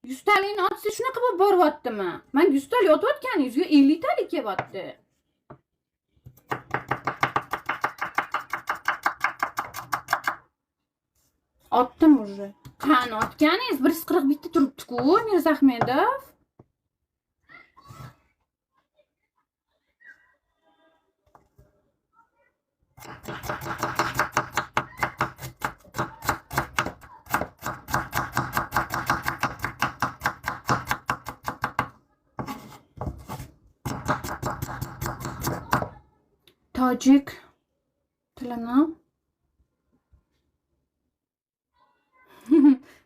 100 talikni otsa shunaqa bo'lib boryaptimi? Men 100 talik otayotganingizga 50 talik kelyapti. Otdim уже. Qani otganingiz 141 ta turibdi-ku, Mirzahmedov. Tojik tilini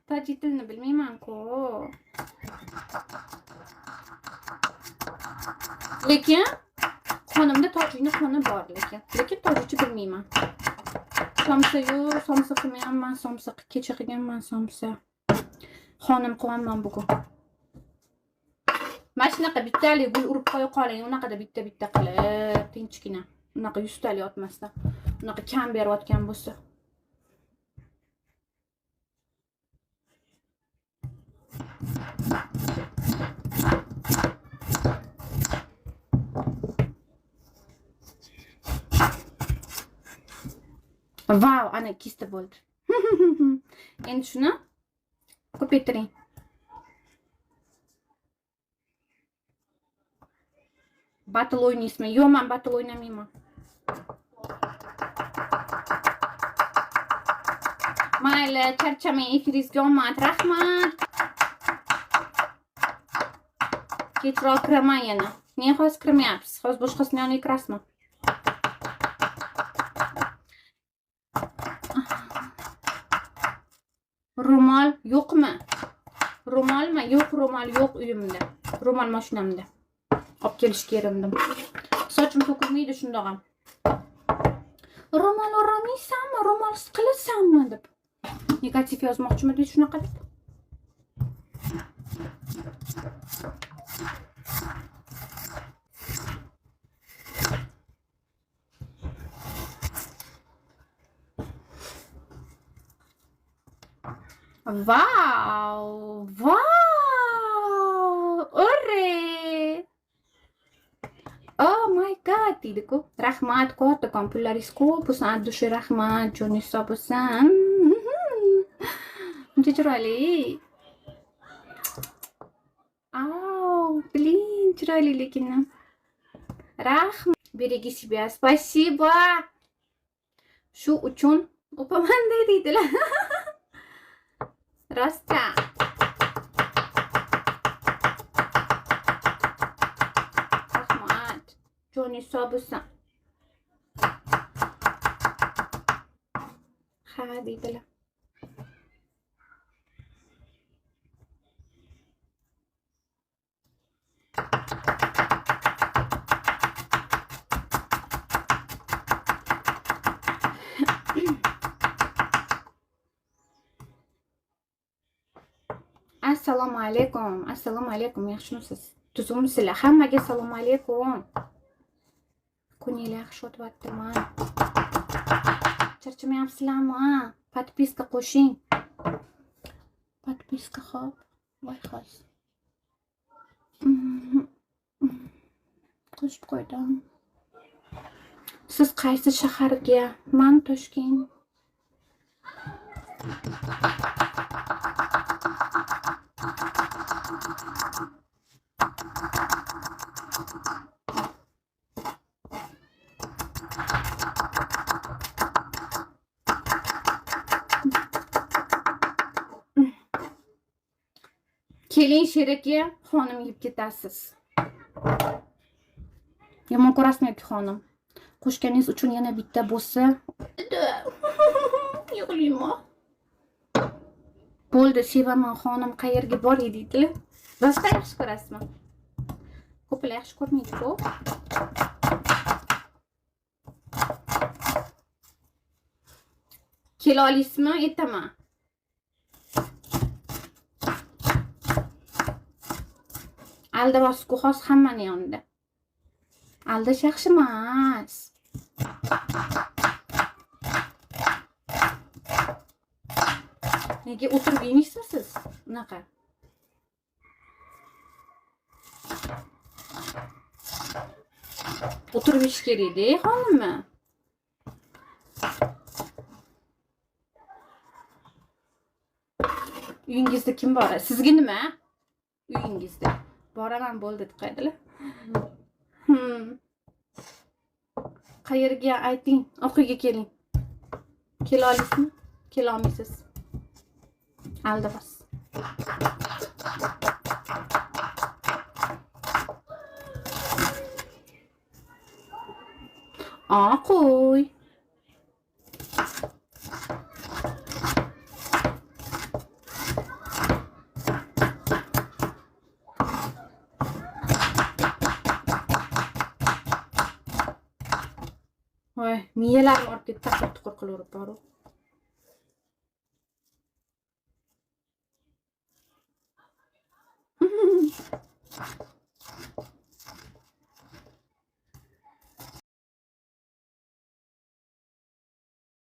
tojik tilini bilmayman-ku. Lekin qonimda tojikni qoni bor lekin tojikcha bilmayman. Somsa qilmayman, somsa kecha qilganman somsa. Xonim qilaman bugun. Mana shunaqa bittalik gul urib qo'ya qoling, unaqada bitta qilib, tinchgina. Unaqa 100 talik otmasdan. Unaqa kam berayotgan bo'lsa. Vau, ana ikkita bo'ldi. Endi shuni ko'paytiring. Battle o'ynaysizmi? Yo'q, men battle o'ynamayman. Mayli, charchamang, efiringizga omad, rahmat. Kechroq kiraman yana. Men hozir kirmayapsiz. Hozir boshqasini yoniga kirasizmi? Ro'mol yo'qmi? Ro'molmi? Yo'q, ro'mol yo'q uyimda. Ro'mol mashinamda. Olib kelish kerakdim. Sochim to'kilmaydi shundoq ham. Ro'mol o'ramaysanmi? Ro'mol qilasanmi deb. Negativ yozmoqchimi deb shunaqa deb. Wow! Ure! Oh my god, deydi-ku. Rahmat, kattakon pullaringiz ko'p bo'lsin, addushi rahmat, joningiz sog' bo'lsin. Buncha chiroyli. Блин, chiroyli lekin. Rahmat. Береги себя. Спасибо. Shu uchun o'paman deydilar. Rostcha. Rahmat. Joningiz sog' bo'lsin. Ha, deydilar. Assalomu alaykum. Assalomu alaykum. Yaxshimisiz? Tuzukmisizlar? Hammaga assalomu alaykum. Kuninglar yaxshi o'tyaptimi? Charchamayapsizlarmi? Podpiska qo'shing. Podpiska xo'p. Voy xos. Qo'shib qo'ydim. Siz qaysi shaharga? Men Toshkent. Keling sherakga, xonim yeb ketasiz. Yomon ko'rasizmi-ku xonim? Qo'shganingiz uchun yana bitta bo'lsa, yig'layman. Bo'ldi, sevaman xonim, qayerga boray deydilar. Rostdan yaxshi ko'rasizmi? Ko'plar yaxshi ko'rmaydi-ku. Kela olasizmi? Aytaman. Aldavasiz-ku xos hammani yonida. Aldash yaxshi emas. Nega o'tirib yeysiz siz? Unaqa. Oturup iş geriydi hanım. Uyingizda kim bor? Sizga nima? Uyingizda. Boraman bo'ldi qaydilar. Qayerga ayting? O'qiyga keling. Kela olasizmi? Kela olmaysiz. Aldabas. Qo'y. Voy, miyalarim orib ketdi, tuqur qilib boru.